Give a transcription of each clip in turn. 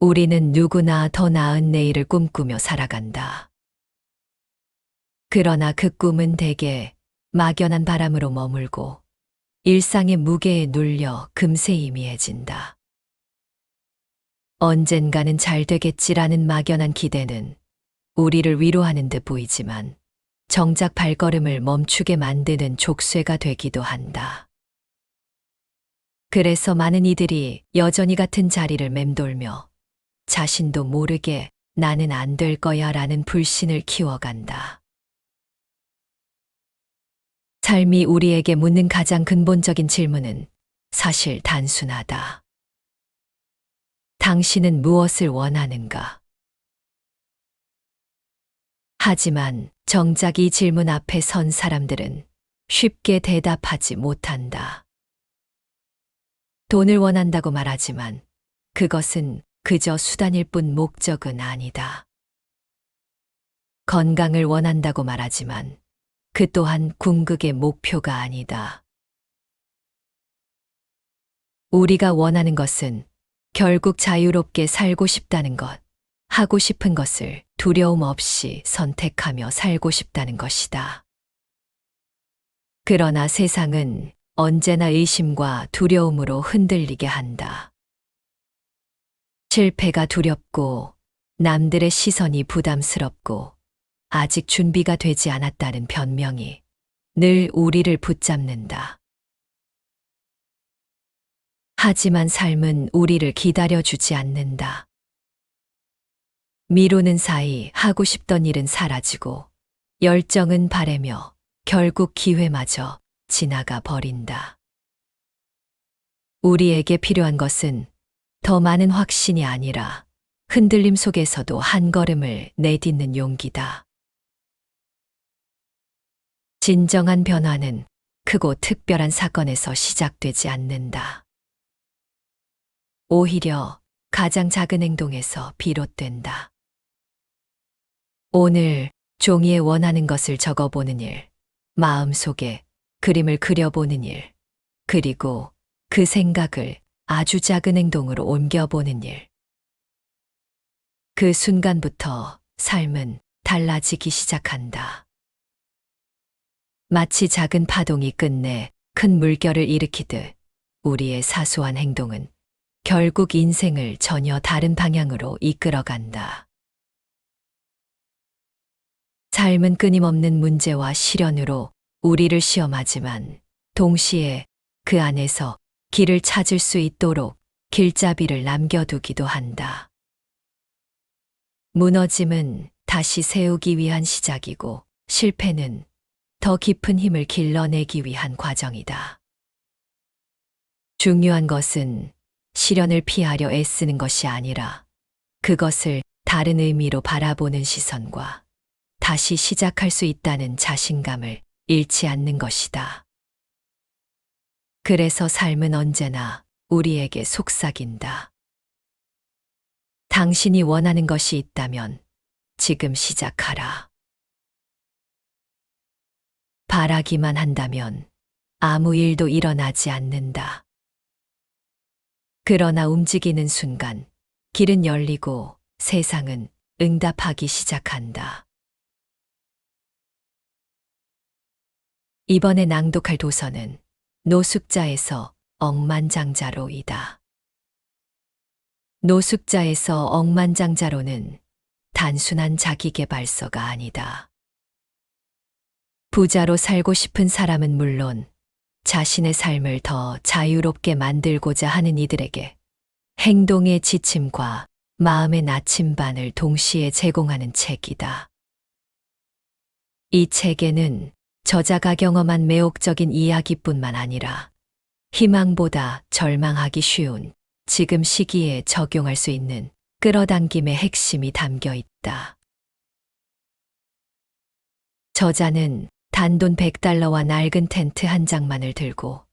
우리는 누구나 더 나은 내일을 꿈꾸며 살아간다. 그러나 그 꿈은 대개 막연한 바람으로 머물고 일상의 무게에 눌려 금세 희미해진다. 언젠가는 잘 되겠지라는 막연한 기대는 우리를 위로하는 듯 보이지만 정작 발걸음을 멈추게 만드는 족쇄가 되기도 한다. 그래서 많은 이들이 여전히 같은 자리를 맴돌며 자신도 모르게 나는 안 될 거야 라는 불신을 키워간다. 삶이 우리에게 묻는 가장 근본적인 질문은 사실 단순하다. 당신은 무엇을 원하는가? 하지만 정작 이 질문 앞에 선 사람들은 쉽게 대답하지 못한다. 돈을 원한다고 말하지만 그것은 그저 수단일 뿐 목적은 아니다. 건강을 원한다고 말하지만 그 또한 궁극의 목표가 아니다. 우리가 원하는 것은 결국 자유롭게 살고 싶다는 것, 하고 싶은 것을 두려움 없이 선택하며 살고 싶다는 것이다. 그러나 세상은 언제나 의심과 두려움으로 흔들리게 한다. 실패가 두렵고 남들의 시선이 부담스럽고 아직 준비가 되지 않았다는 변명이 늘 우리를 붙잡는다. 하지만 삶은 우리를 기다려주지 않는다. 미루는 사이 하고 싶던 일은 사라지고 열정은 바래며 결국 기회마저 지나가 버린다. 우리에게 필요한 것은 더 많은 확신이 아니라 흔들림 속에서도 한 걸음을 내딛는 용기다. 진정한 변화는 크고 특별한 사건에서 시작되지 않는다. 오히려 가장 작은 행동에서 비롯된다. 오늘 종이에 원하는 것을 적어보는 일, 마음속에 그림을 그려보는 일, 그리고 그 생각을 아주 작은 행동으로 옮겨보는 일. 그 순간부터 삶은 달라지기 시작한다. 마치 작은 파동이 끝내 큰 물결을 일으키듯 우리의 사소한 행동은 결국 인생을 전혀 다른 방향으로 이끌어간다. 삶은 끊임없는 문제와 시련으로 우리를 시험하지만 동시에 그 안에서 길을 찾을 수 있도록 길잡이를 남겨두기도 한다. 무너짐은 다시 세우기 위한 시작이고 실패는 더 깊은 힘을 길러내기 위한 과정이다. 중요한 것은 시련을 피하려 애쓰는 것이 아니라 그것을 다른 의미로 바라보는 시선과 다시 시작할 수 있다는 자신감을 잃지 않는 것이다. 그래서 삶은 언제나 우리에게 속삭인다. 당신이 원하는 것이 있다면 지금 시작하라. 바라기만 한다면 아무 일도 일어나지 않는다. 그러나 움직이는 순간 길은 열리고 세상은 응답하기 시작한다. 이번에 낭독할 도서는 노숙자에서 억만장자로이다. 노숙자에서 억만장자로는 단순한 자기계발서가 아니다. 부자로 살고 싶은 사람은 물론 자신의 삶을 더 자유롭게 만들고자 하는 이들에게 행동의 지침과 마음의 나침반을 동시에 제공하는 책이다. 이 책에는 저자가 경험한 매혹적인 이야기뿐만 아니라 희망보다 절망하기 쉬운 지금 시기에 적용할 수 있는 끌어당김의 핵심이 담겨 있다. 저자는 단돈 $100와 낡은 텐트 한 장만을 들고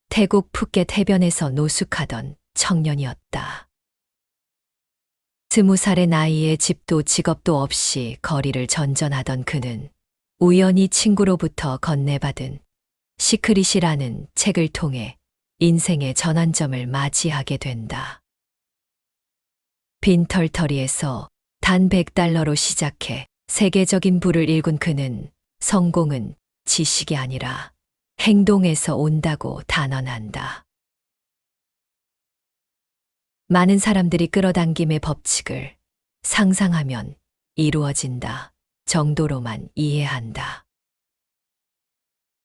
태국 푸켓 해변에서 노숙하던 청년이었다. 20살의 나이에 집도 직업도 없이 거리를 전전하던 그는 우연히 친구로부터 건네받은 시크릿이라는 책을 통해 인생의 전환점을 맞이하게 된다. 빈털터리에서 단 100달러로 시작해 세계적인 부를 일군 그는 성공은 지식이 아니라 행동에서 온다고 단언한다. 많은 사람들이 끌어당김의 법칙을 상상하면 이루어진다 정도로만 이해한다.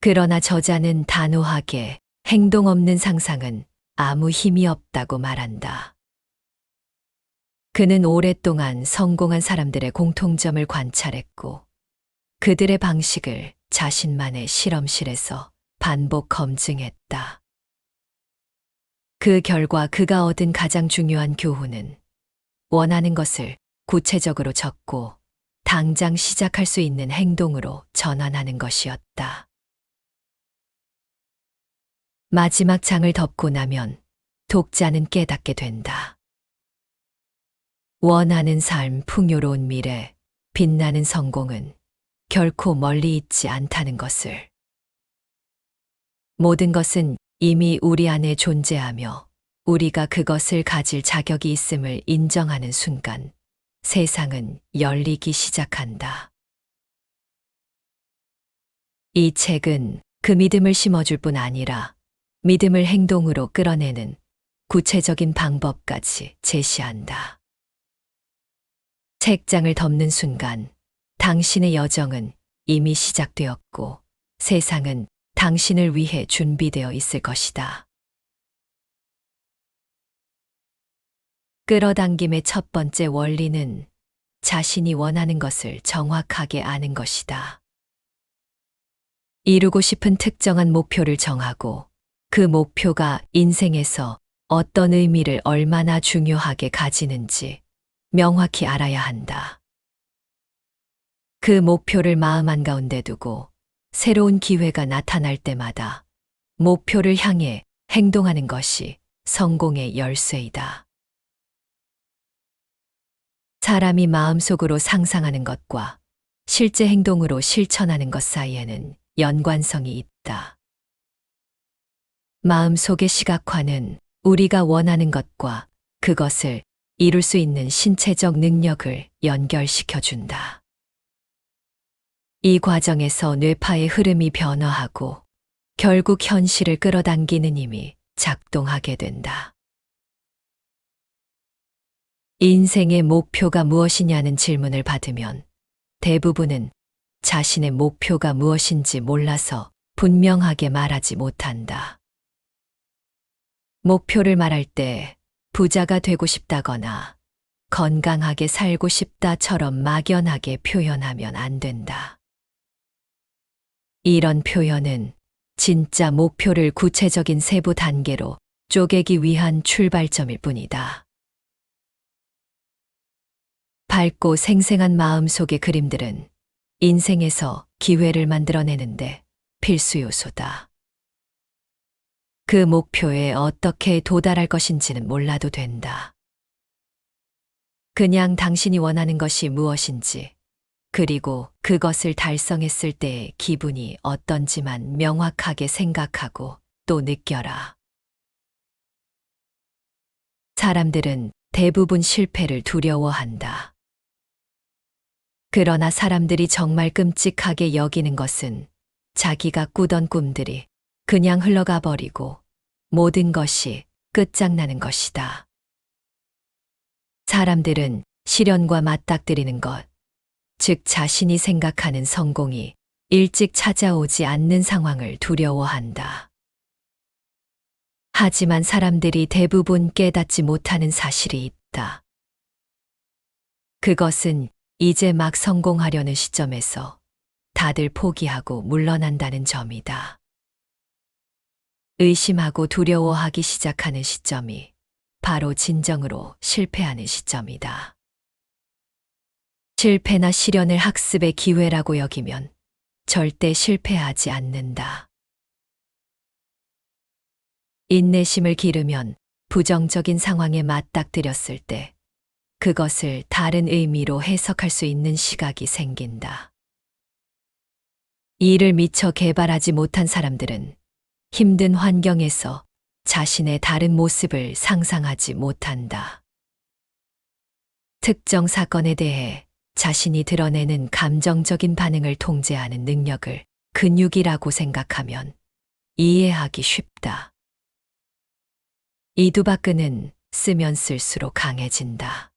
그러나 저자는 단호하게 행동 없는 상상은 아무 힘이 없다고 말한다. 그는 오랫동안 성공한 사람들의 공통점을 관찰했고 그들의 방식을 자신만의 실험실에서 반복 검증했다. 그 결과 그가 얻은 가장 중요한 교훈은 원하는 것을 구체적으로 적고 당장 시작할 수 있는 행동으로 전환하는 것이었다. 마지막 장을 덮고 나면 독자는 깨닫게 된다. 원하는 삶, 풍요로운 미래, 빛나는 성공은 결코 멀리 있지 않다는 것을. 모든 것은 이미 우리 안에 존재하며 우리가 그것을 가질 자격이 있음을 인정하는 순간 세상은 열리기 시작한다. 이 책은 그 믿음을 심어줄 뿐 아니라 믿음을 행동으로 끌어내는 구체적인 방법까지 제시한다. 책장을 덮는 순간 당신의 여정은 이미 시작되었고 세상은 당신을 위해 준비되어 있을 것이다. 끌어당김의 첫 번째 원리는 자신이 원하는 것을 정확하게 아는 것이다. 이루고 싶은 특정한 목표를 정하고 그 목표가 인생에서 어떤 의미를 얼마나 중요하게 가지는지 명확히 알아야 한다. 그 목표를 마음 한가운데 두고 새로운 기회가 나타날 때마다 목표를 향해 행동하는 것이 성공의 열쇠이다. 사람이 마음속으로 상상하는 것과 실제 행동으로 실천하는 것 사이에는 연관성이 있다. 마음속의 시각화는 우리가 원하는 것과 그것을 이룰 수 있는 신체적 능력을 연결시켜준다. 이 과정에서 뇌파의 흐름이 변화하고 결국 현실을 끌어당기는 힘이 작동하게 된다. 인생의 목표가 무엇이냐는 질문을 받으면 대부분은 자신의 목표가 무엇인지 몰라서 분명하게 말하지 못한다. 목표를 말할 때 부자가 되고 싶다거나 건강하게 살고 싶다처럼 막연하게 표현하면 안 된다. 이런 표현은 진짜 목표를 구체적인 세부 단계로 쪼개기 위한 출발점일 뿐이다. 밝고 생생한 마음속의 그림들은 인생에서 기회를 만들어내는데 필수 요소다. 그 목표에 어떻게 도달할 것인지는 몰라도 된다. 그냥 당신이 원하는 것이 무엇인지, 그리고 그것을 달성했을 때의 기분이 어떤지만 명확하게 생각하고 또 느껴라. 사람들은 대부분 실패를 두려워한다. 그러나 사람들이 정말 끔찍하게 여기는 것은 자기가 꾸던 꿈들이 그냥 흘러가 버리고 모든 것이 끝장나는 것이다. 사람들은 시련과 맞닥뜨리는 것, 즉 자신이 생각하는 성공이 일찍 찾아오지 않는 상황을 두려워한다. 하지만 사람들이 대부분 깨닫지 못하는 사실이 있다. 그것은 이제 막 성공하려는 시점에서 다들 포기하고 물러난다는 점이다. 의심하고 두려워하기 시작하는 시점이 바로 진정으로 실패하는 시점이다. 실패나 시련을 학습의 기회라고 여기면 절대 실패하지 않는다. 인내심을 기르면 부정적인 상황에 맞닥뜨렸을 때 그것을 다른 의미로 해석할 수 있는 시각이 생긴다. 이를 미처 개발하지 못한 사람들은 힘든 환경에서 자신의 다른 모습을 상상하지 못한다. 특정 사건에 대해 자신이 드러내는 감정적인 반응을 통제하는 능력을 근육이라고 생각하면 이해하기 쉽다. 이두박근은 쓰면 쓸수록 강해진다.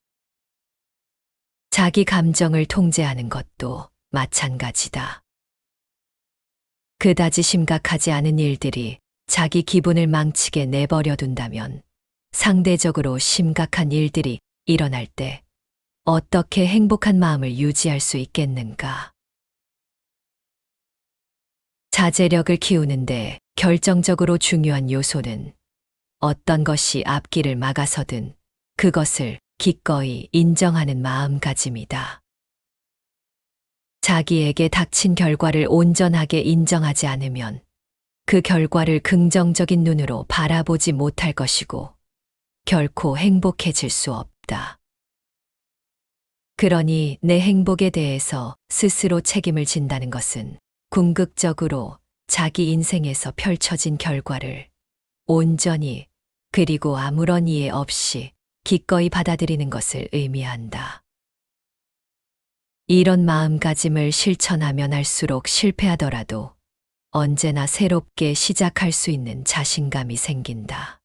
자기 감정을 통제하는 것도 마찬가지다. 그다지 심각하지 않은 일들이 자기 기분을 망치게 내버려 둔다면 상대적으로 심각한 일들이 일어날 때 어떻게 행복한 마음을 유지할 수 있겠는가? 자제력을 키우는데 결정적으로 중요한 요소는 어떤 것이 앞길을 막아서든 그것을 기꺼이 인정하는 마음가짐이다. 자기에게 닥친 결과를 온전하게 인정하지 않으면 그 결과를 긍정적인 눈으로 바라보지 못할 것이고 결코 행복해질 수 없다. 그러니 내 행복에 대해서 스스로 책임을 진다는 것은 궁극적으로 자기 인생에서 펼쳐진 결과를 온전히 그리고 아무런 이해 없이 기꺼이 받아들이는 것을 의미한다. 이런 마음가짐을 실천하면 할수록 실패하더라도 언제나 새롭게 시작할 수 있는 자신감이 생긴다.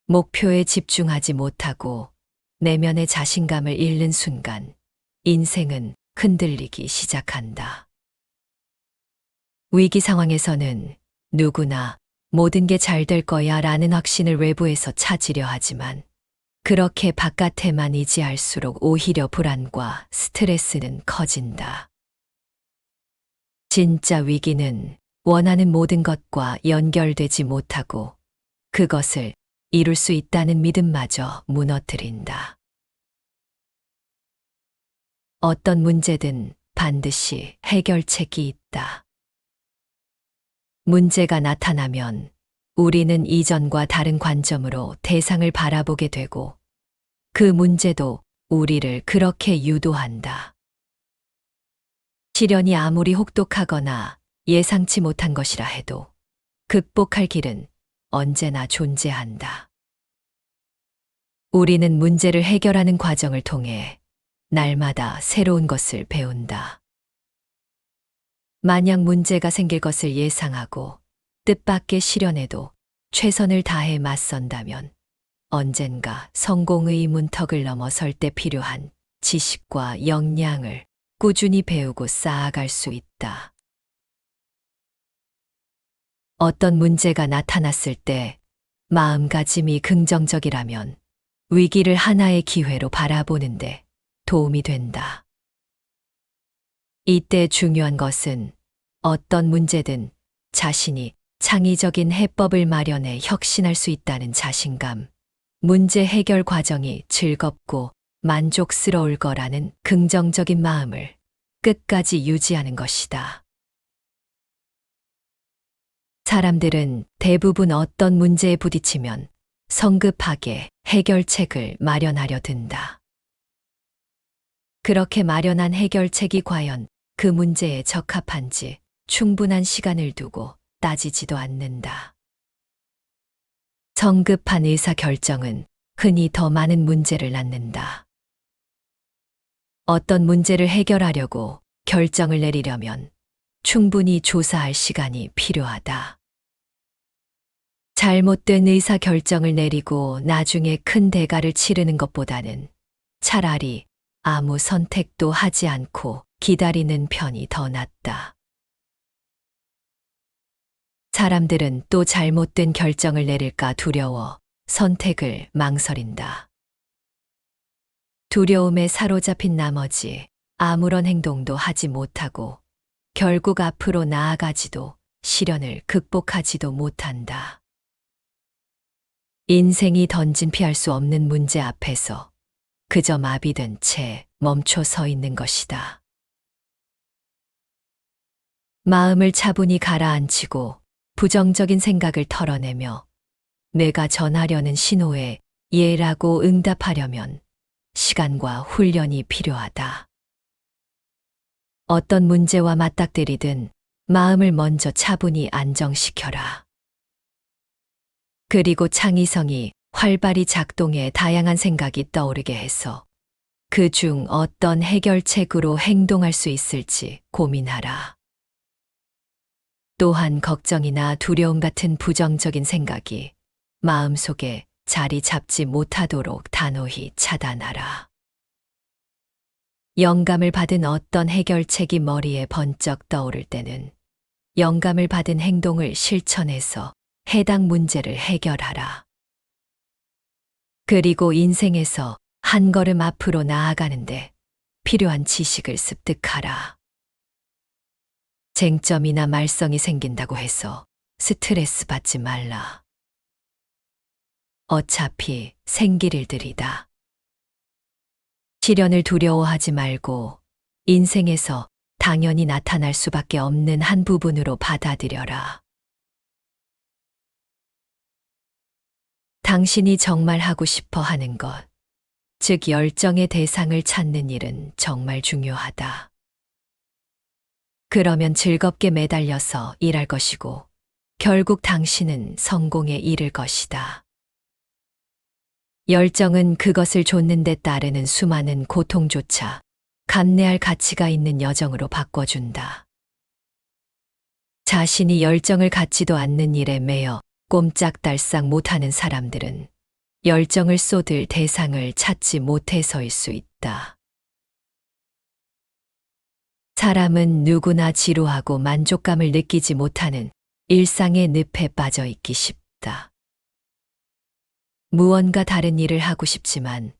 목표에 집중하지 못하고 내면의 자신감을 잃는 순간 인생은 흔들리기 시작한다. 위기 상황에서는 누구나 모든 게 잘 될 거야 라는 확신을 외부에서 찾으려 하지만 그렇게 바깥에만 의지할수록 오히려 불안과 스트레스는 커진다. 진짜 위기는 원하는 모든 것과 연결되지 못하고 그것을 이룰 수 있다는 믿음마저 무너뜨린다. 어떤 문제든 반드시 해결책이 있다. 문제가 나타나면 우리는 이전과 다른 관점으로 대상을 바라보게 되고 그 문제도 우리를 그렇게 유도한다. 시련이 아무리 혹독하거나 예상치 못한 것이라 해도 극복할 길은 언제나 존재한다. 우리는 문제를 해결하는 과정을 통해 날마다 새로운 것을 배운다. 만약 문제가 생길 것을 예상하고 뜻밖의 시련에도 최선을 다해 맞선다면 언젠가 성공의 문턱을 넘어설 때 필요한 지식과 역량을 꾸준히 배우고 쌓아갈 수 있다. 어떤 문제가 나타났을 때 마음가짐이 긍정적이라면 위기를 하나의 기회로 바라보는데 도움이 된다. 이때 중요한 것은 어떤 문제든 자신이 창의적인 해법을 마련해 혁신할 수 있다는 자신감, 문제 해결 과정이 즐겁고 만족스러울 거라는 긍정적인 마음을 끝까지 유지하는 것이다. 사람들은 대부분 어떤 문제에 부딪히면 성급하게 해결책을 마련하려 든다. 그렇게 마련한 해결책이 과연 그 문제에 적합한지 충분한 시간을 두고 따지지도 않는다. 성급한 의사결정은 흔히 더 많은 문제를 낳는다. 어떤 문제를 해결하려고 결정을 내리려면 충분히 조사할 시간이 필요하다. 잘못된 의사결정을 내리고 나중에 큰 대가를 치르는 것보다는 차라리 아무 선택도 하지 않고 기다리는 편이 더 낫다. 사람들은 또 잘못된 결정을 내릴까 두려워 선택을 망설인다. 두려움에 사로잡힌 나머지 아무런 행동도 하지 못하고 결국 앞으로 나아가지도 시련을 극복하지도 못한다. 인생이 던진 피할 수 없는 문제 앞에서 그저 마비된 채 멈춰 서 있는 것이다. 마음을 차분히 가라앉히고 부정적인 생각을 털어내며 내가 전하려는 신호에 예라고 응답하려면 시간과 훈련이 필요하다. 어떤 문제와 맞닥뜨리든 마음을 먼저 차분히 안정시켜라. 그리고 창의성이 활발히 작동해 다양한 생각이 떠오르게 해서 그 중 어떤 해결책으로 행동할 수 있을지 고민하라. 또한 걱정이나 두려움 같은 부정적인 생각이 마음속에 자리 잡지 못하도록 단호히 차단하라. 영감을 받은 어떤 해결책이 머리에 번쩍 떠오를 때는 영감을 받은 행동을 실천해서 해당 문제를 해결하라. 그리고 인생에서 한 걸음 앞으로 나아가는데 필요한 지식을 습득하라. 쟁점이나 말썽이 생긴다고 해서 스트레스 받지 말라. 어차피 생길 일들이다. 시련을 두려워하지 말고 인생에서 당연히 나타날 수밖에 없는 한 부분으로 받아들여라. 당신이 정말 하고 싶어 하는 것, 즉 열정의 대상을 찾는 일은 정말 중요하다. 그러면 즐겁게 매달려서 일할 것이고 결국 당신은 성공에 이를 것이다. 열정은 그것을 좇는 데 따르는 수많은 고통조차 감내할 가치가 있는 여정으로 바꿔준다. 자신이 열정을 갖지도 않는 일에 매여 꼼짝달싹 못하는 사람들은 열정을 쏟을 대상을 찾지 못해서일 수 있다. 사람은 누구나 지루하고 만족감을 느끼지 못하는 일상의 늪에 빠져 있기 쉽다. 무언가 다른 일을 하고 싶지만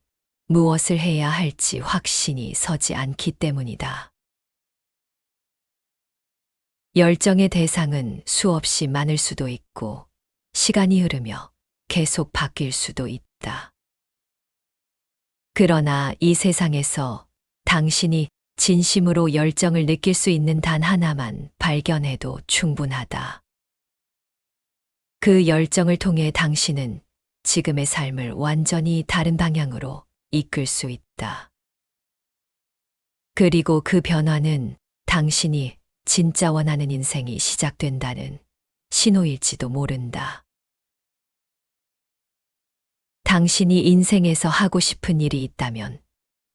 무엇을 해야 할지 확신이 서지 않기 때문이다. 열정의 대상은 수없이 많을 수도 있고 시간이 흐르며 계속 바뀔 수도 있다. 그러나 이 세상에서 당신이 진심으로 열정을 느낄 수 있는 단 하나만 발견해도 충분하다. 그 열정을 통해 당신은 지금의 삶을 완전히 다른 방향으로 이끌 수 있다. 그리고 그 변화는 당신이 진짜 원하는 인생이 시작된다는 신호일지도 모른다. 당신이 인생에서 하고 싶은 일이 있다면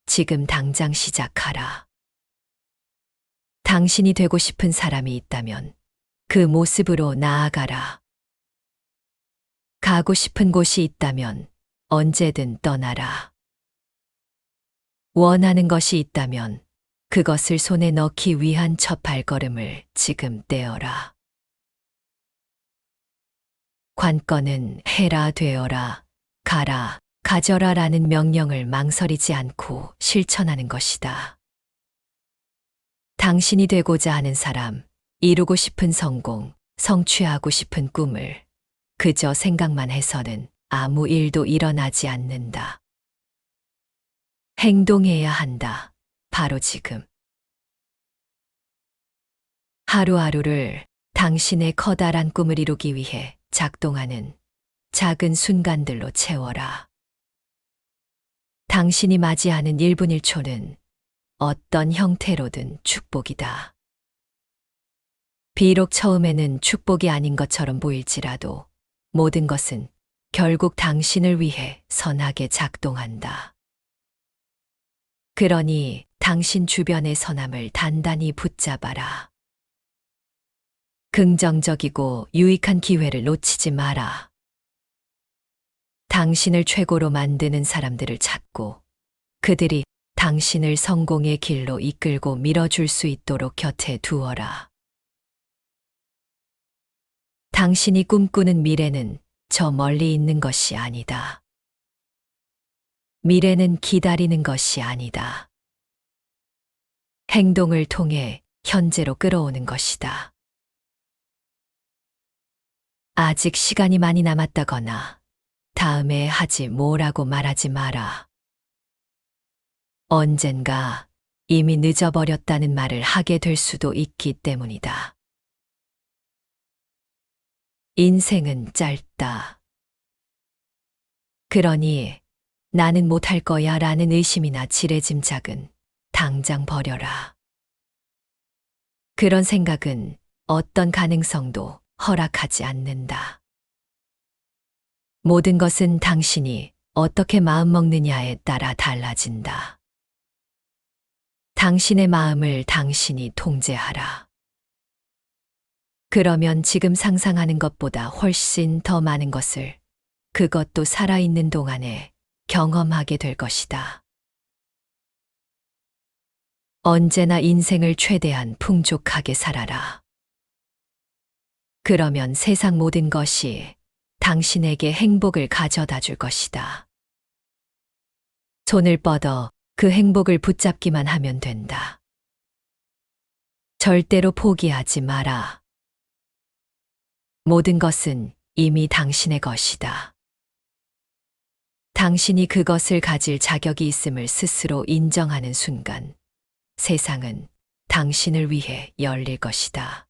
지금 당장 시작하라. 당신이 되고 싶은 사람이 있다면 그 모습으로 나아가라. 가고 싶은 곳이 있다면 언제든 떠나라. 원하는 것이 있다면 그것을 손에 넣기 위한 첫 발걸음을 지금 떼어라. 관건은 해라, 되어라, 가라, 가져라 라는 명령을 망설이지 않고 실천하는 것이다. 당신이 되고자 하는 사람, 이루고 싶은 성공, 성취하고 싶은 꿈을 그저 생각만 해서는 아무 일도 일어나지 않는다. 행동해야 한다. 바로 지금. 하루하루를 당신의 커다란 꿈을 이루기 위해 작동하는 작은 순간들로 채워라. 당신이 맞이하는 1분 1초는 어떤 형태로든 축복이다. 비록 처음에는 축복이 아닌 것처럼 보일지라도 모든 것은 결국 당신을 위해 선하게 작동한다. 그러니 당신 주변의 선함을 단단히 붙잡아라. 긍정적이고 유익한 기회를 놓치지 마라. 당신을 최고로 만드는 사람들을 찾고 그들이 당신을 성공의 길로 이끌고 밀어줄 수 있도록 곁에 두어라. 당신이 꿈꾸는 미래는 저 멀리 있는 것이 아니다. 미래는 기다리는 것이 아니다. 행동을 통해 현재로 끌어오는 것이다. 아직 시간이 많이 남았다거나 다음에 하지 뭐라고 말하지 마라. 언젠가 이미 늦어버렸다는 말을 하게 될 수도 있기 때문이다. 인생은 짧다. 그러니 나는 못할 거야 라는 의심이나 지레짐작은 당장 버려라. 그런 생각은 어떤 가능성도 허락하지 않는다. 모든 것은 당신이 어떻게 마음먹느냐에 따라 달라진다. 당신의 마음을 당신이 통제하라. 그러면 지금 상상하는 것보다 훨씬 더 많은 것을 그것도 살아있는 동안에 경험하게 될 것이다. 언제나 인생을 최대한 풍족하게 살아라. 그러면 세상 모든 것이 당신에게 행복을 가져다 줄 것이다. 손을 뻗어 그 행복을 붙잡기만 하면 된다. 절대로 포기하지 마라. 모든 것은 이미 당신의 것이다. 당신이 그것을 가질 자격이 있음을 스스로 인정하는 순간, 세상은 당신을 위해 열릴 것이다.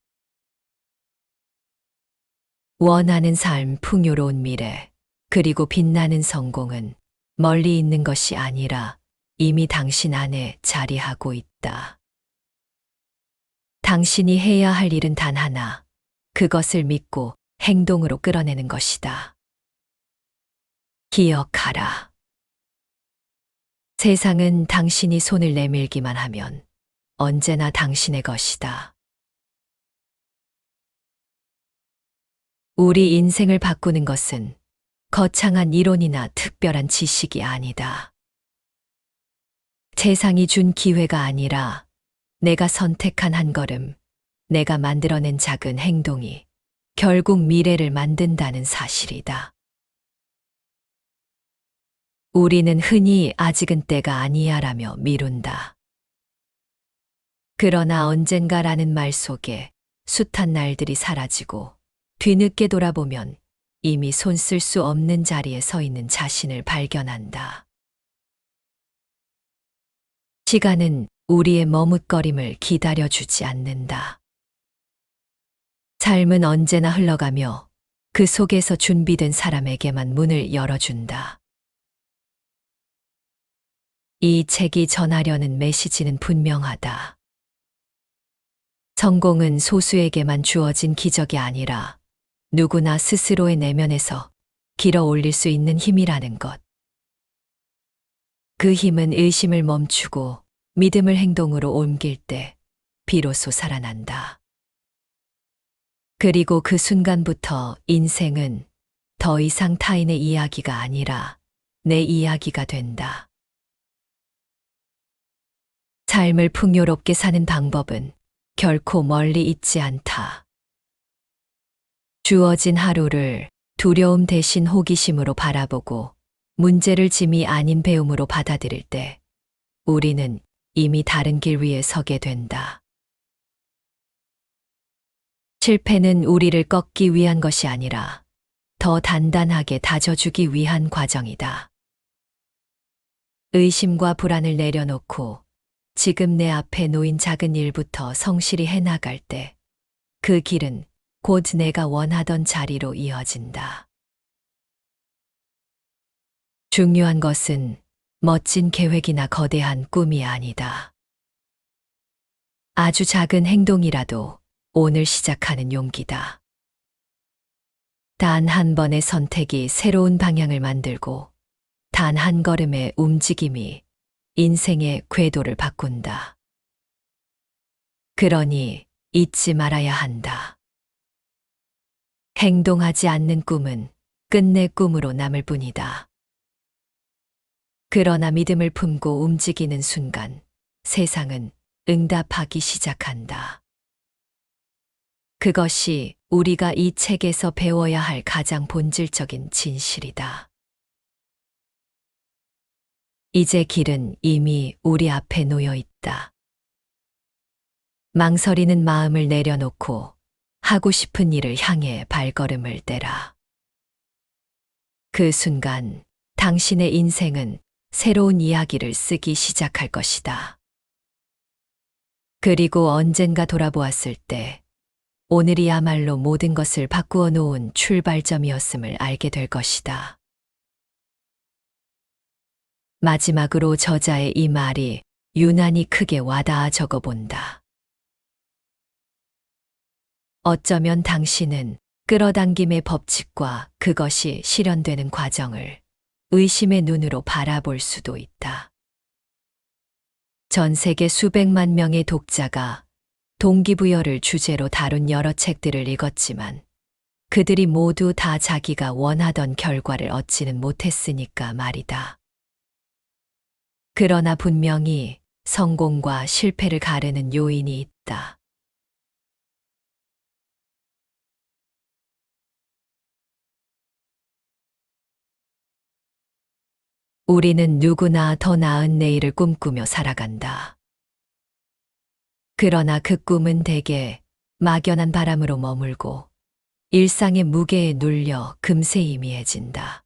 원하는 삶, 풍요로운 미래, 그리고 빛나는 성공은 멀리 있는 것이 아니라 이미 당신 안에 자리하고 있다. 당신이 해야 할 일은 단 하나, 그것을 믿고 행동으로 끌어내는 것이다. 기억하라. 세상은 당신이 손을 내밀기만 하면 언제나 당신의 것이다. 우리 인생을 바꾸는 것은 거창한 이론이나 특별한 지식이 아니다. 세상이 준 기회가 아니라 내가 선택한 한 걸음, 내가 만들어낸 작은 행동이 결국 미래를 만든다는 사실이다. 우리는 흔히 아직은 때가 아니야라며 미룬다. 그러나 언젠가라는 말 속에 숱한 날들이 사라지고 뒤늦게 돌아보면 이미 손 쓸 수 없는 자리에 서 있는 자신을 발견한다. 시간은 우리의 머뭇거림을 기다려주지 않는다. 삶은 언제나 흘러가며 그 속에서 준비된 사람에게만 문을 열어준다. 이 책이 전하려는 메시지는 분명하다. 성공은 소수에게만 주어진 기적이 아니라 누구나 스스로의 내면에서 길어 올릴 수 있는 힘이라는 것. 그 힘은 의심을 멈추고 믿음을 행동으로 옮길 때 비로소 살아난다. 그리고 그 순간부터 인생은 더 이상 타인의 이야기가 아니라 내 이야기가 된다. 삶을 풍요롭게 사는 방법은 결코 멀리 있지 않다. 주어진 하루를 두려움 대신 호기심으로 바라보고 문제를 짐이 아닌 배움으로 받아들일 때 우리는 이미 다른 길 위에 서게 된다. 실패는 우리를 꺾기 위한 것이 아니라 더 단단하게 다져주기 위한 과정이다. 의심과 불안을 내려놓고 지금 내 앞에 놓인 작은 일부터 성실히 해나갈 때 그 길은 곧 내가 원하던 자리로 이어진다. 중요한 것은 멋진 계획이나 거대한 꿈이 아니다. 아주 작은 행동이라도 오늘 시작하는 용기다. 단 한 번의 선택이 새로운 방향을 만들고 단 한 걸음의 움직임이 인생의 궤도를 바꾼다. 그러니 잊지 말아야 한다. 행동하지 않는 꿈은 끝내 꿈으로 남을 뿐이다. 그러나 믿음을 품고 움직이는 순간 세상은 응답하기 시작한다. 그것이 우리가 이 책에서 배워야 할 가장 본질적인 진실이다. 이제 길은 이미 우리 앞에 놓여 있다. 망설이는 마음을 내려놓고 하고 싶은 일을 향해 발걸음을 떼라. 그 순간 당신의 인생은 새로운 이야기를 쓰기 시작할 것이다. 그리고 언젠가 돌아보았을 때 오늘이야말로 모든 것을 바꾸어 놓은 출발점이었음을 알게 될 것이다. 마지막으로 저자의 이 말이 유난히 크게 와닿아 적어본다. 어쩌면 당신은 끌어당김의 법칙과 그것이 실현되는 과정을 의심의 눈으로 바라볼 수도 있다. 전 세계 수백만 명의 독자가 동기부여를 주제로 다룬 여러 책들을 읽었지만 그들이 모두 다 자기가 원하던 결과를 얻지는 못했으니까 말이다. 그러나 분명히 성공과 실패를 가르는 요인이 있다. 우리는 누구나 더 나은 내일을 꿈꾸며 살아간다. 그러나 그 꿈은 대개 막연한 바람으로 머물고 일상의 무게에 눌려 금세 희미해진다.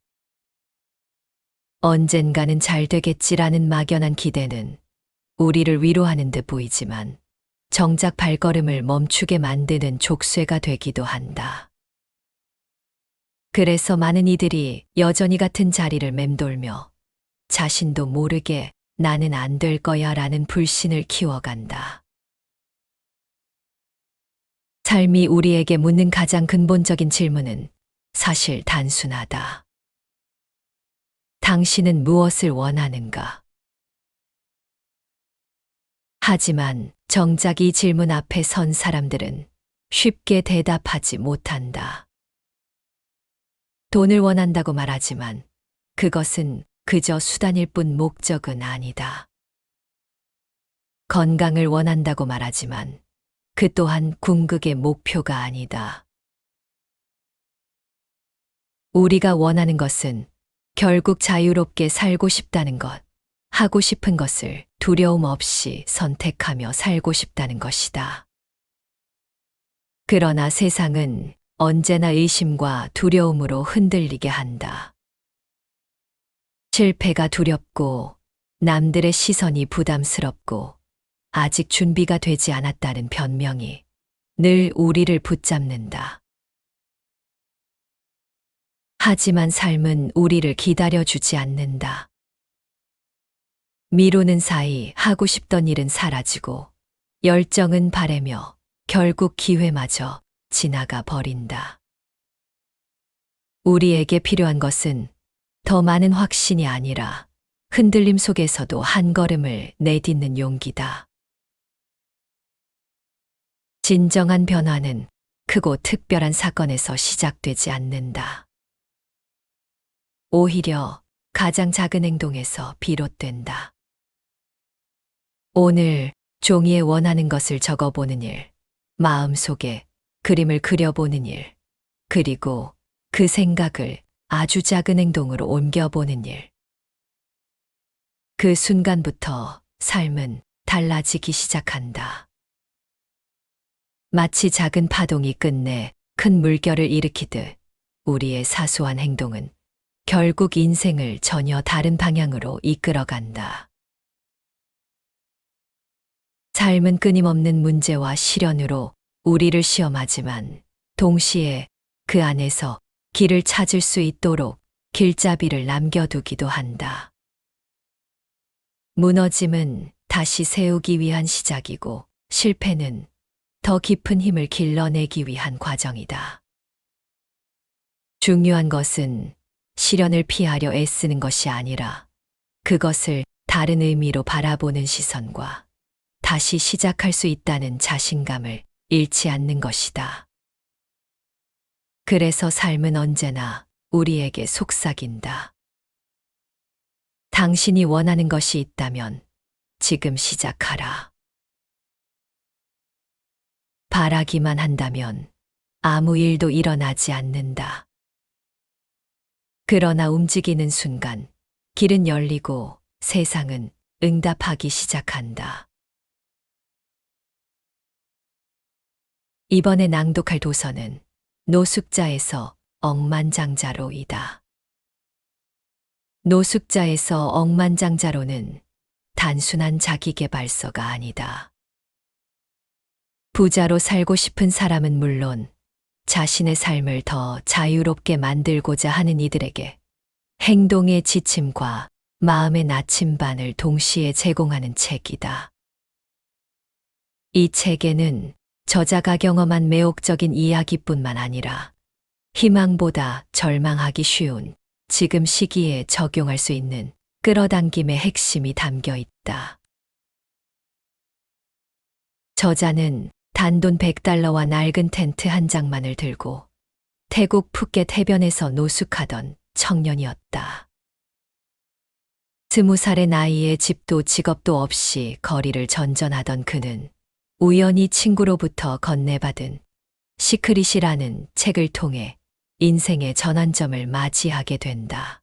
언젠가는 잘 되겠지라는 막연한 기대는 우리를 위로하는 듯 보이지만 정작 발걸음을 멈추게 만드는 족쇄가 되기도 한다. 그래서 많은 이들이 여전히 같은 자리를 맴돌며 자신도 모르게 나는 안 될 거야 라는 불신을 키워간다. 삶이 우리에게 묻는 가장 근본적인 질문은 사실 단순하다. 당신은 무엇을 원하는가? 하지만 정작 이 질문 앞에 선 사람들은 쉽게 대답하지 못한다. 돈을 원한다고 말하지만 그것은 그저 수단일 뿐 목적은 아니다. 건강을 원한다고 말하지만 그 또한 궁극의 목표가 아니다. 우리가 원하는 것은 결국 자유롭게 살고 싶다는 것, 하고 싶은 것을 두려움 없이 선택하며 살고 싶다는 것이다. 그러나 세상은 언제나 의심과 두려움으로 흔들리게 한다. 실패가 두렵고 남들의 시선이 부담스럽고 아직 준비가 되지 않았다는 변명이 늘 우리를 붙잡는다. 하지만 삶은 우리를 기다려주지 않는다. 미루는 사이 하고 싶던 일은 사라지고 열정은 바래며 결국 기회마저 지나가 버린다. 우리에게 필요한 것은 더 많은 확신이 아니라 흔들림 속에서도 한 걸음을 내딛는 용기다. 진정한 변화는 크고 특별한 사건에서 시작되지 않는다. 오히려 가장 작은 행동에서 비롯된다. 오늘 종이에 원하는 것을 적어보는 일, 마음속에 그림을 그려보는 일, 그리고 그 생각을 아주 작은 행동으로 옮겨보는 일. 그 순간부터 삶은 달라지기 시작한다. 마치 작은 파동이 끝내 큰 물결을 일으키듯 우리의 사소한 행동은 결국 인생을 전혀 다른 방향으로 이끌어간다. 삶은 끊임없는 문제와 시련으로 우리를 시험하지만 동시에 그 안에서 길을 찾을 수 있도록 길잡이를 남겨두기도 한다. 무너짐은 다시 세우기 위한 시작이고 실패는 더 깊은 힘을 길러내기 위한 과정이다. 중요한 것은 시련을 피하려 애쓰는 것이 아니라 그것을 다른 의미로 바라보는 시선과 다시 시작할 수 있다는 자신감을 잃지 않는 것이다. 그래서 삶은 언제나 우리에게 속삭인다. 당신이 원하는 것이 있다면 지금 시작하라. 바라기만 한다면 아무 일도 일어나지 않는다. 그러나 움직이는 순간 길은 열리고 세상은 응답하기 시작한다. 이번에 낭독할 도서는 노숙자에서 억만장자로이다. 노숙자에서 억만장자로는 단순한 자기계발서가 아니다. 부자로 살고 싶은 사람은 물론 자신의 삶을 더 자유롭게 만들고자 하는 이들에게 행동의 지침과 마음의 나침반을 동시에 제공하는 책이다. 이 책에는 저자가 경험한 매혹적인 이야기뿐만 아니라 희망보다 절망하기 쉬운 지금 시기에 적용할 수 있는 끌어당김의 핵심이 담겨 있다. 저자는 단돈 $100와 낡은 텐트 한 장만을 들고 태국 푸켓 해변에서 노숙하던 청년이었다. 20살의 나이에 집도 직업도 없이 거리를 전전하던 그는 우연히 친구로부터 건네받은 시크릿이라는 책을 통해 인생의 전환점을 맞이하게 된다.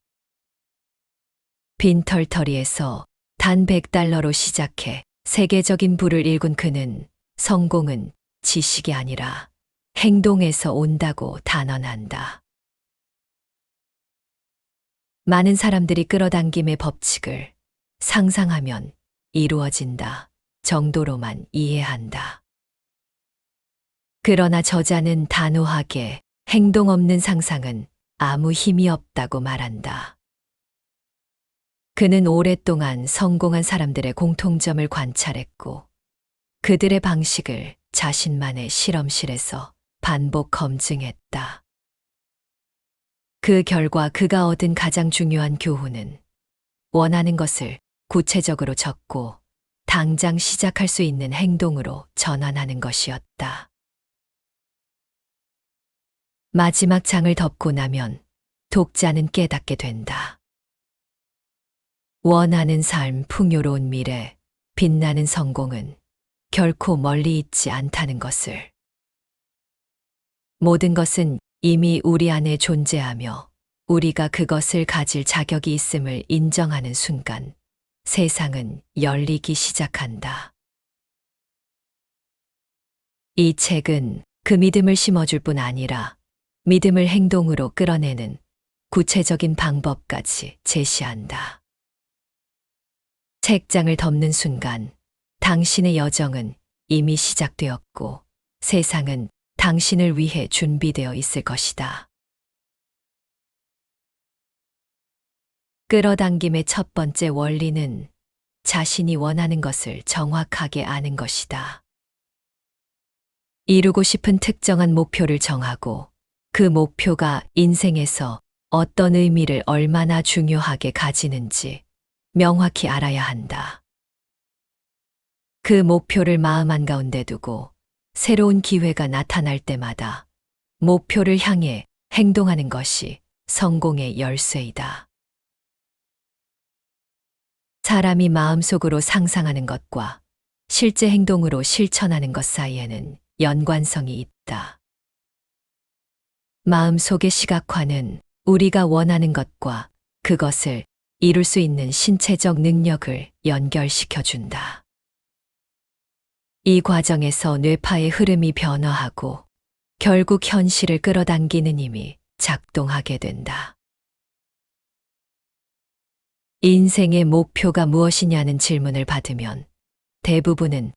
빈털터리에서 단 $100로 시작해 세계적인 부를 일군 그는 성공은 지식이 아니라 행동에서 온다고 단언한다. 많은 사람들이 끌어당김의 법칙을 상상하면 이루어진다 정도로만 이해한다. 그러나 저자는 단호하게 행동 없는 상상은 아무 힘이 없다고 말한다. 그는 오랫동안 성공한 사람들의 공통점을 관찰했고 그들의 방식을 자신만의 실험실에서 반복 검증했다. 그 결과 그가 얻은 가장 중요한 교훈은 원하는 것을 구체적으로 적고 당장 시작할 수 있는 행동으로 전환하는 것이었다. 마지막 장을 덮고 나면 독자는 깨닫게 된다. 원하는 삶, 풍요로운 미래, 빛나는 성공은 결코 멀리 있지 않다는 것을. 모든 것은 이미 우리 안에 존재하며 우리가 그것을 가질 자격이 있음을 인정하는 순간 세상은 열리기 시작한다. 이 책은 그 믿음을 심어줄 뿐 아니라 믿음을 행동으로 끌어내는 구체적인 방법까지 제시한다. 책장을 덮는 순간 당신의 여정은 이미 시작되었고 세상은 당신을 위해 준비되어 있을 것이다. 끌어당김의 첫 번째 원리는 자신이 원하는 것을 정확하게 아는 것이다. 이루고 싶은 특정한 목표를 정하고 그 목표가 인생에서 어떤 의미를 얼마나 중요하게 가지는지 명확히 알아야 한다. 그 목표를 마음 한가운데 두고 새로운 기회가 나타날 때마다 목표를 향해 행동하는 것이 성공의 열쇠이다. 사람이 마음속으로 상상하는 것과 실제 행동으로 실천하는 것 사이에는 연관성이 있다. 마음속의 시각화는 우리가 원하는 것과 그것을 이룰 수 있는 신체적 능력을 연결시켜준다. 이 과정에서 뇌파의 흐름이 변화하고 결국 현실을 끌어당기는 힘이 작동하게 된다. 인생의 목표가 무엇이냐는 질문을 받으면 대부분은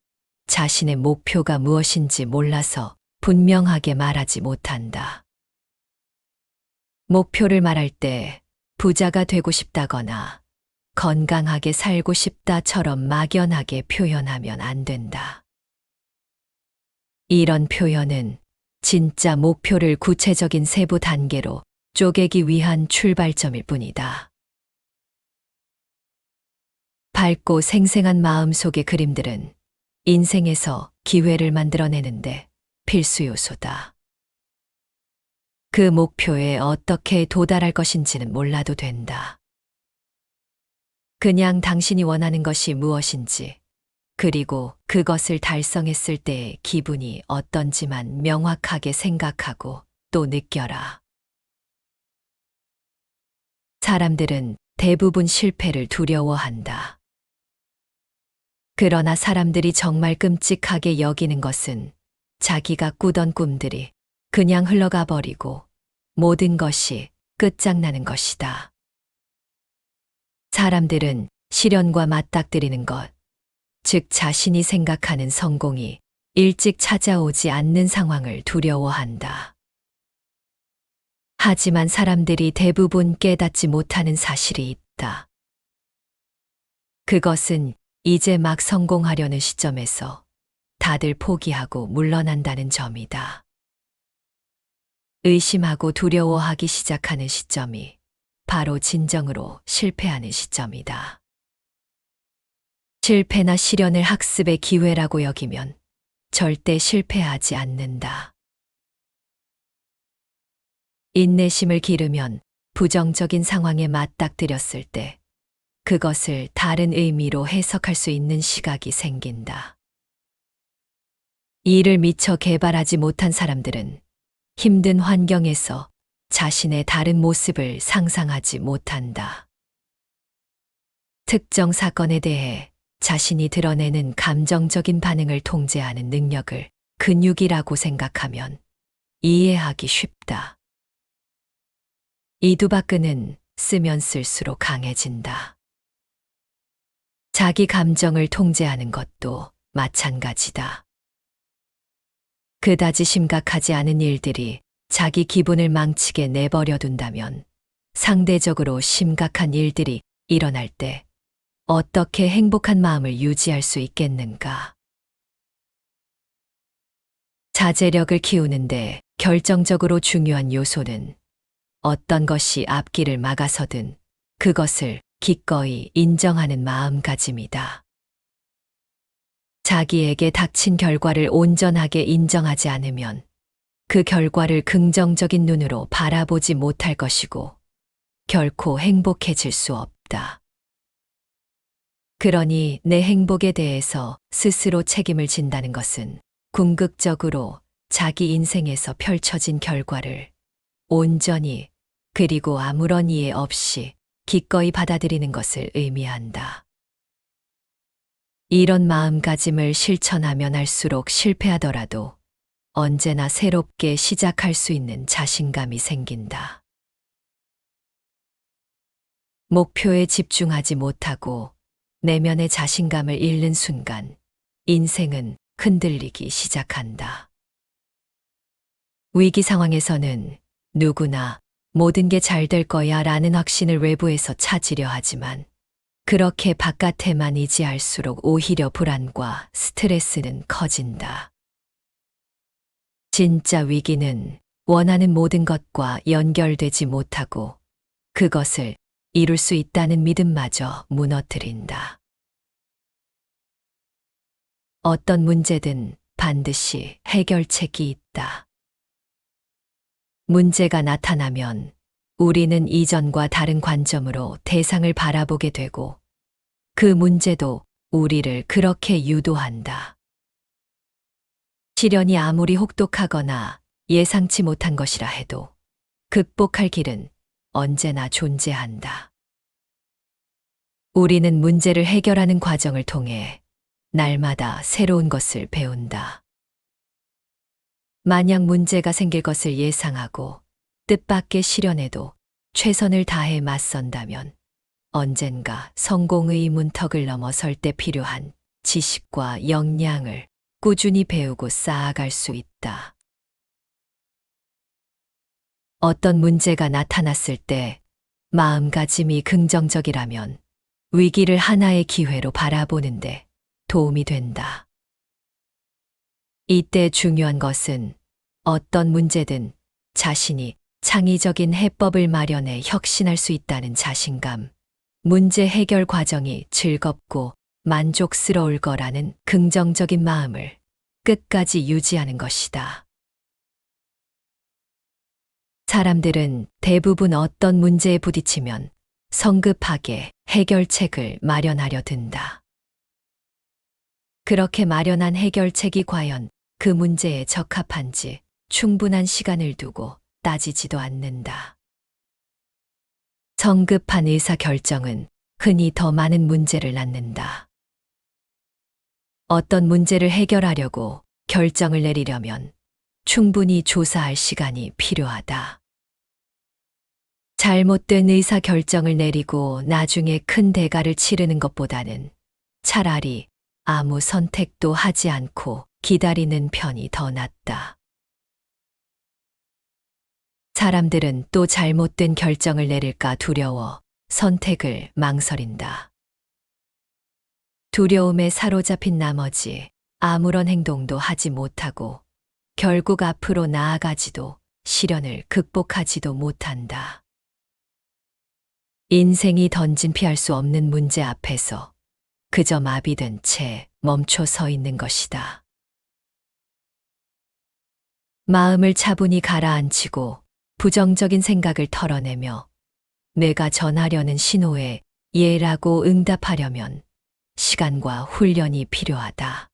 자신의 목표가 무엇인지 몰라서 분명하게 말하지 못한다. 목표를 말할 때 부자가 되고 싶다거나 건강하게 살고 싶다처럼 막연하게 표현하면 안 된다. 이런 표현은 진짜 목표를 구체적인 세부 단계로 쪼개기 위한 출발점일 뿐이다. 밝고 생생한 마음속의 그림들은 인생에서 기회를 만들어내는데 필수 요소다. 그 목표에 어떻게 도달할 것인지는 몰라도 된다. 그냥 당신이 원하는 것이 무엇인지, 그리고 그것을 달성했을 때의 기분이 어떤지만 명확하게 생각하고 또 느껴라. 사람들은 대부분 실패를 두려워한다. 그러나 사람들이 정말 끔찍하게 여기는 것은 자기가 꾸던 꿈들이 그냥 흘러가 버리고 모든 것이 끝장나는 것이다. 사람들은 시련과 맞닥뜨리는 것, 즉 자신이 생각하는 성공이 일찍 찾아오지 않는 상황을 두려워한다. 하지만 사람들이 대부분 깨닫지 못하는 사실이 있다. 그것은 이제 막 성공하려는 시점에서 다들 포기하고 물러난다는 점이다. 의심하고 두려워하기 시작하는 시점이 바로 진정으로 실패하는 시점이다. 실패나 시련을 학습의 기회라고 여기면 절대 실패하지 않는다. 인내심을 기르면 부정적인 상황에 맞닥뜨렸을 때 그것을 다른 의미로 해석할 수 있는 시각이 생긴다. 이를 미처 개발하지 못한 사람들은 힘든 환경에서 자신의 다른 모습을 상상하지 못한다. 특정 사건에 대해 자신이 드러내는 감정적인 반응을 통제하는 능력을 근육이라고 생각하면 이해하기 쉽다. 이두박근은 쓰면 쓸수록 강해진다. 자기 감정을 통제하는 것도 마찬가지다. 그다지 심각하지 않은 일들이 자기 기분을 망치게 내버려 둔다면 상대적으로 심각한 일들이 일어날 때 어떻게 행복한 마음을 유지할 수 있겠는가? 자제력을 키우는데 결정적으로 중요한 요소는 어떤 것이 앞길을 막아서든 그것을 기꺼이 인정하는 마음가짐이다. 자기에게 닥친 결과를 온전하게 인정하지 않으면 그 결과를 긍정적인 눈으로 바라보지 못할 것이고 결코 행복해질 수 없다. 그러니 내 행복에 대해서 스스로 책임을 진다는 것은 궁극적으로 자기 인생에서 펼쳐진 결과를 온전히 그리고 아무런 이해 없이 기꺼이 받아들이는 것을 의미한다. 이런 마음가짐을 실천하면 할수록 실패하더라도 언제나 새롭게 시작할 수 있는 자신감이 생긴다. 목표에 집중하지 못하고 내면의 자신감을 잃는 순간 인생은 흔들리기 시작한다. 위기 상황에서는 누구나 모든 게 잘 될 거야 라는 확신을 외부에서 찾으려 하지만 그렇게 바깥에만 의지할수록 오히려 불안과 스트레스는 커진다. 진짜 위기는 원하는 모든 것과 연결되지 못하고 그것을 이룰 수 있다는 믿음마저 무너뜨린다. 어떤 문제든 반드시 해결책이 있다. 문제가 나타나면 우리는 이전과 다른 관점으로 대상을 바라보게 되고 그 문제도 우리를 그렇게 유도한다. 시련이 아무리 혹독하거나 예상치 못한 것이라 해도 극복할 길은 언제나 존재한다. 우리는 문제를 해결하는 과정을 통해 날마다 새로운 것을 배운다. 만약 문제가 생길 것을 예상하고 뜻밖의 시련에도 최선을 다해 맞선다면 언젠가 성공의 문턱을 넘어설 때 필요한 지식과 역량을 꾸준히 배우고 쌓아갈 수 있다. 어떤 문제가 나타났을 때 마음가짐이 긍정적이라면 위기를 하나의 기회로 바라보는데 도움이 된다. 이때 중요한 것은 어떤 문제든 자신이 창의적인 해법을 마련해 혁신할 수 있다는 자신감, 문제 해결 과정이 즐겁고 만족스러울 거라는 긍정적인 마음을 끝까지 유지하는 것이다. 사람들은 대부분 어떤 문제에 부딪히면 성급하게 해결책을 마련하려 든다. 그렇게 마련한 해결책이 과연 그 문제에 적합한지 충분한 시간을 두고 따지지도 않는다. 성급한 의사결정은 흔히 더 많은 문제를 낳는다. 어떤 문제를 해결하려고 결정을 내리려면 충분히 조사할 시간이 필요하다. 잘못된 의사결정을 내리고 나중에 큰 대가를 치르는 것보다는 차라리 아무 선택도 하지 않고 기다리는 편이 더 낫다. 사람들은 또 잘못된 결정을 내릴까 두려워 선택을 망설인다. 두려움에 사로잡힌 나머지 아무런 행동도 하지 못하고 결국 앞으로 나아가지도 시련을 극복하지도 못한다. 인생이 던진 피할 수 없는 문제 앞에서 그저 마비된 채 멈춰 서 있는 것이다. 마음을 차분히 가라앉히고 부정적인 생각을 털어내며 내가 전하려는 신호에 예라고 응답하려면 시간과 훈련이 필요하다.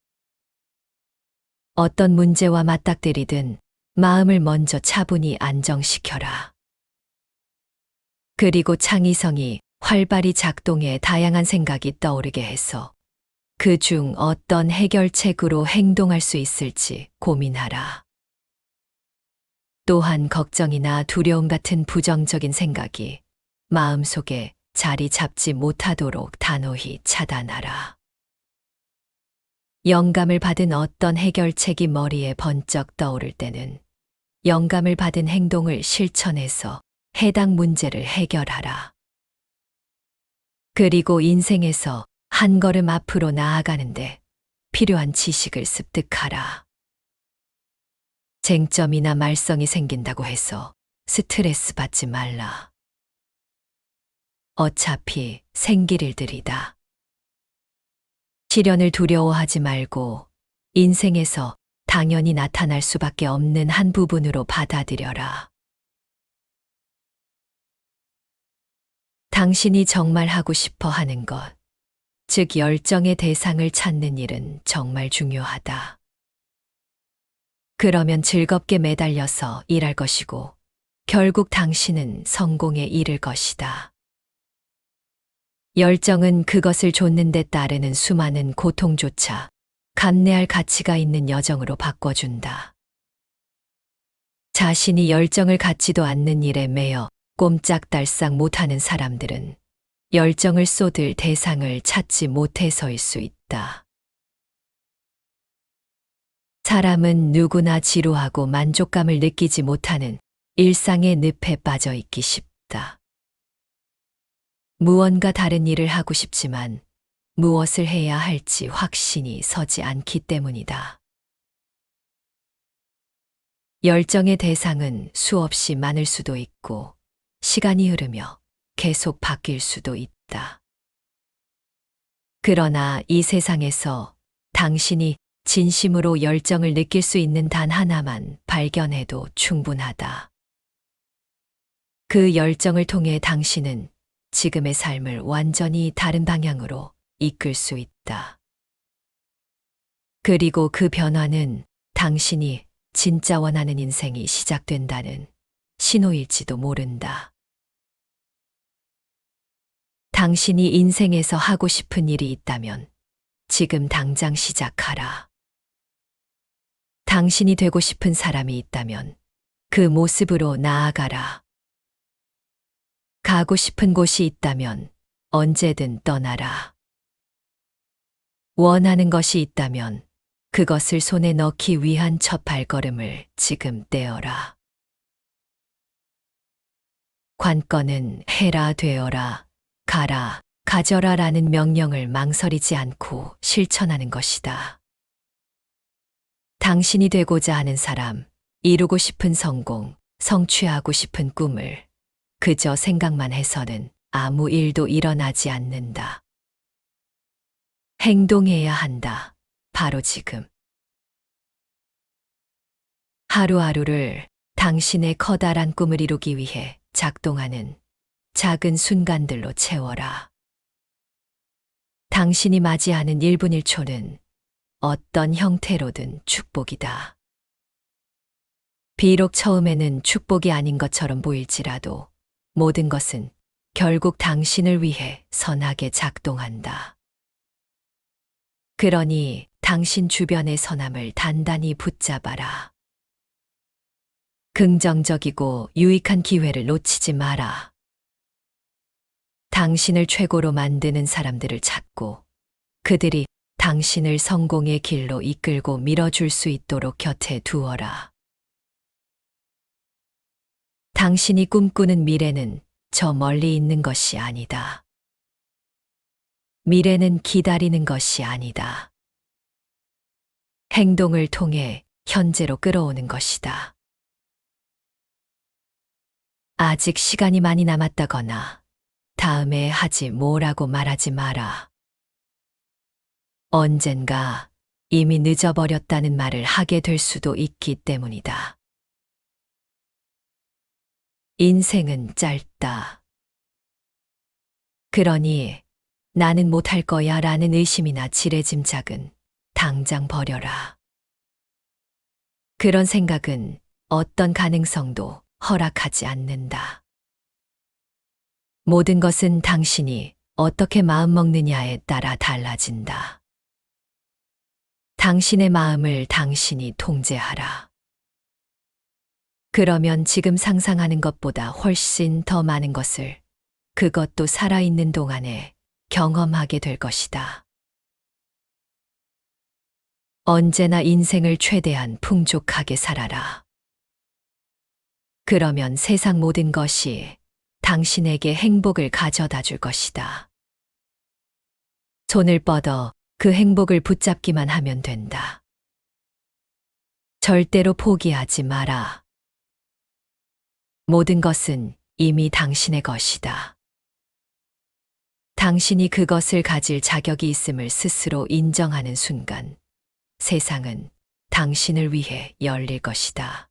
어떤 문제와 맞닥뜨리든 마음을 먼저 차분히 안정시켜라. 그리고 창의성이 활발히 작동해 다양한 생각이 떠오르게 해서 그 중 어떤 해결책으로 행동할 수 있을지 고민하라. 또한 걱정이나 두려움 같은 부정적인 생각이 마음속에 자리 잡지 못하도록 단호히 차단하라. 영감을 받은 어떤 해결책이 머리에 번쩍 떠오를 때는 영감을 받은 행동을 실천해서 해당 문제를 해결하라. 그리고 인생에서 한 걸음 앞으로 나아가는데 필요한 지식을 습득하라. 쟁점이나 말썽이 생긴다고 해서 스트레스 받지 말라. 어차피 생길 일들이다. 시련을 두려워하지 말고 인생에서 당연히 나타날 수밖에 없는 한 부분으로 받아들여라. 당신이 정말 하고 싶어 하는 것, 즉 열정의 대상을 찾는 일은 정말 중요하다. 그러면 즐겁게 매달려서 일할 것이고 결국 당신은 성공에 이를 것이다. 열정은 그것을 좇는 데 따르는 수많은 고통조차 감내할 가치가 있는 여정으로 바꿔준다. 자신이 열정을 갖지도 않는 일에 매여 꼼짝달싹 못하는 사람들은 열정을 쏟을 대상을 찾지 못해서일 수 있다. 사람은 누구나 지루하고 만족감을 느끼지 못하는 일상의 늪에 빠져 있기 쉽다. 무언가 다른 일을 하고 싶지만 무엇을 해야 할지 확신이 서지 않기 때문이다. 열정의 대상은 수없이 많을 수도 있고 시간이 흐르며 계속 바뀔 수도 있다. 그러나 이 세상에서 당신이 진심으로 열정을 느낄 수 있는 단 하나만 발견해도 충분하다. 그 열정을 통해 당신은 지금의 삶을 완전히 다른 방향으로 이끌 수 있다. 그리고 그 변화는 당신이 진짜 원하는 인생이 시작된다는 신호일지도 모른다. 당신이 인생에서 하고 싶은 일이 있다면 지금 당장 시작하라. 당신이 되고 싶은 사람이 있다면 그 모습으로 나아가라. 가고 싶은 곳이 있다면 언제든 떠나라. 원하는 것이 있다면 그것을 손에 넣기 위한 첫 발걸음을 지금 떼어라. 관건은 해라 되어라, 가라, 가져라 라는 명령을 망설이지 않고 실천하는 것이다. 당신이 되고자 하는 사람, 이루고 싶은 성공, 성취하고 싶은 꿈을 그저 생각만 해서는 아무 일도 일어나지 않는다. 행동해야 한다. 바로 지금. 하루하루를 당신의 커다란 꿈을 이루기 위해 작동하는 작은 순간들로 채워라. 당신이 맞이하는 1분 1초는 어떤 형태로든 축복이다. 비록 처음에는 축복이 아닌 것처럼 보일지라도 모든 것은 결국 당신을 위해 선하게 작동한다. 그러니 당신 주변의 선함을 단단히 붙잡아라. 긍정적이고 유익한 기회를 놓치지 마라. 당신을 최고로 만드는 사람들을 찾고 그들이 당신을 성공의 길로 이끌고 밀어줄 수 있도록 곁에 두어라. 당신이 꿈꾸는 미래는 저 멀리 있는 것이 아니다. 미래는 기다리는 것이 아니다. 행동을 통해 현재로 끌어오는 것이다. 아직 시간이 많이 남았다거나 다음에 하지 뭐라고 말하지 마라. 언젠가 이미 늦어버렸다는 말을 하게 될 수도 있기 때문이다. 인생은 짧다. 그러니 나는 못할 거야 라는 의심이나 지레짐작은 당장 버려라. 그런 생각은 어떤 가능성도 허락하지 않는다. 모든 것은 당신이 어떻게 마음먹느냐에 따라 달라진다. 당신의 마음을 당신이 통제하라. 그러면 지금 상상하는 것보다 훨씬 더 많은 것을 그것도 살아있는 동안에 경험하게 될 것이다. 언제나 인생을 최대한 풍족하게 살아라. 그러면 세상 모든 것이 당신에게 행복을 가져다 줄 것이다. 손을 뻗어 그 행복을 붙잡기만 하면 된다. 절대로 포기하지 마라. 모든 것은 이미 당신의 것이다. 당신이 그것을 가질 자격이 있음을 스스로 인정하는 순간, 세상은 당신을 위해 열릴 것이다.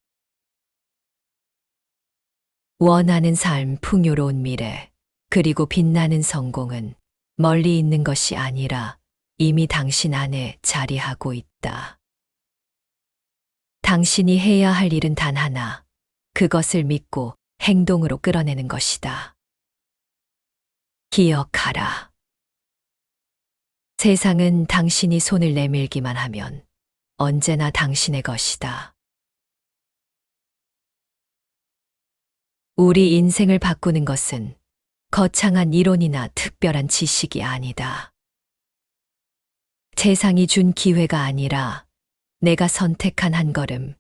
원하는 삶, 풍요로운 미래, 그리고 빛나는 성공은 멀리 있는 것이 아니라 이미 당신 안에 자리하고 있다. 당신이 해야 할 일은 단 하나, 그것을 믿고 행동으로 끌어내는 것이다. 기억하라. 세상은 당신이 손을 내밀기만 하면 언제나 당신의 것이다. 우리 인생을 바꾸는 것은 거창한 이론이나 특별한 지식이 아니다. 세상이 준 기회가 아니라 내가 선택한 한 걸음,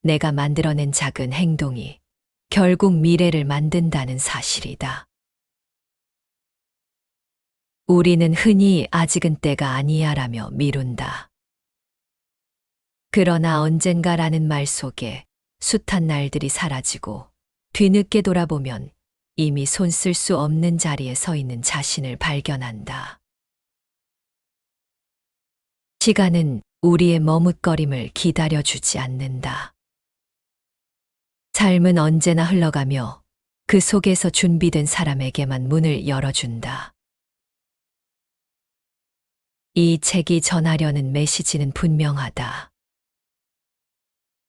내가 만들어낸 작은 행동이 결국 미래를 만든다는 사실이다. 우리는 흔히 아직은 때가 아니야라며 미룬다. 그러나 언젠가라는 말 속에 숱한 날들이 사라지고 뒤늦게 돌아보면 이미 손 쓸 수 없는 자리에 서 있는 자신을 발견한다. 시간은 우리의 머뭇거림을 기다려주지 않는다. 삶은 언제나 흘러가며 그 속에서 준비된 사람에게만 문을 열어준다. 이 책이 전하려는 메시지는 분명하다.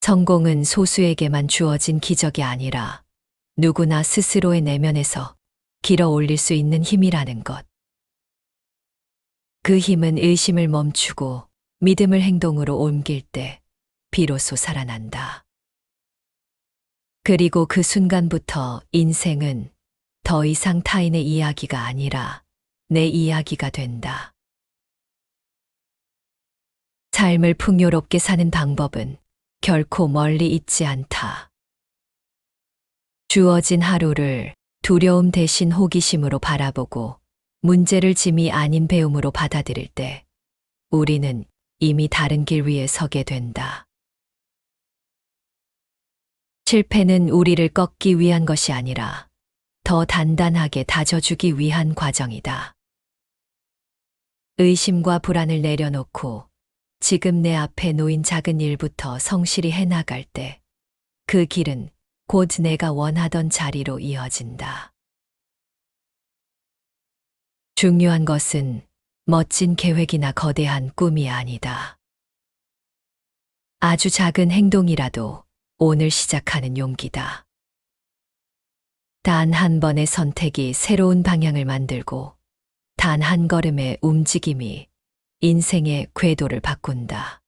성공은 소수에게만 주어진 기적이 아니라 누구나 스스로의 내면에서 길어 올릴 수 있는 힘이라는 것. 그 힘은 의심을 멈추고 믿음을 행동으로 옮길 때 비로소 살아난다. 그리고 그 순간부터 인생은 더 이상 타인의 이야기가 아니라 내 이야기가 된다. 삶을 풍요롭게 사는 방법은 결코 멀리 있지 않다. 주어진 하루를 두려움 대신 호기심으로 바라보고 문제를 짐이 아닌 배움으로 받아들일 때 우리는 이미 다른 길 위에 서게 된다. 실패는 우리를 꺾기 위한 것이 아니라 더 단단하게 다져주기 위한 과정이다. 의심과 불안을 내려놓고 지금 내 앞에 놓인 작은 일부터 성실히 해나갈 때 그 길은 곧 내가 원하던 자리로 이어진다. 중요한 것은 멋진 계획이나 거대한 꿈이 아니다. 아주 작은 행동이라도 오늘 시작하는 용기다. 단 한 번의 선택이 새로운 방향을 만들고 단 한 걸음의 움직임이 인생의 궤도를 바꾼다.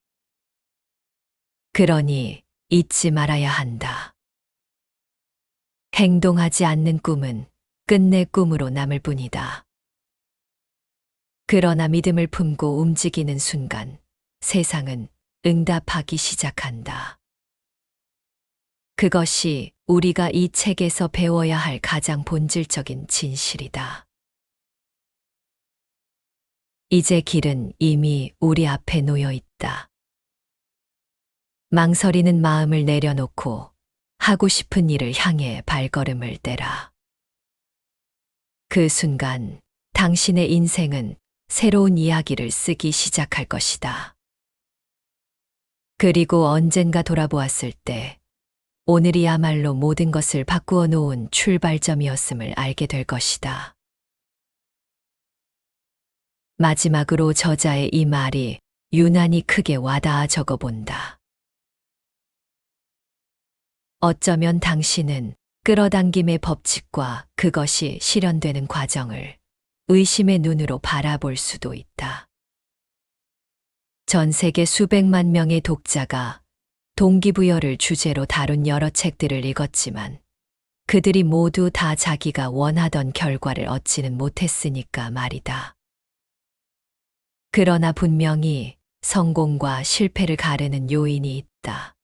그러니 잊지 말아야 한다. 행동하지 않는 꿈은 끝내 꿈으로 남을 뿐이다. 그러나 믿음을 품고 움직이는 순간 세상은 응답하기 시작한다. 그것이 우리가 이 책에서 배워야 할 가장 본질적인 진실이다. 이제 길은 이미 우리 앞에 놓여 있다. 망설이는 마음을 내려놓고 하고 싶은 일을 향해 발걸음을 떼라. 그 순간 당신의 인생은 새로운 이야기를 쓰기 시작할 것이다. 그리고 언젠가 돌아보았을 때 오늘이야말로 모든 것을 바꾸어 놓은 출발점이었음을 알게 될 것이다. 마지막으로 저자의 이 말이 유난히 크게 와닿아 적어본다. 어쩌면 당신은 끌어당김의 법칙과 그것이 실현되는 과정을 의심의 눈으로 바라볼 수도 있다. 전 세계 수백만 명의 독자가 동기부여를 주제로 다룬 여러 책들을 읽었지만 그들이 모두 다 자기가 원하던 결과를 얻지는 못했으니까 말이다. 그러나 분명히 성공과 실패를 가르는 요인이 있다.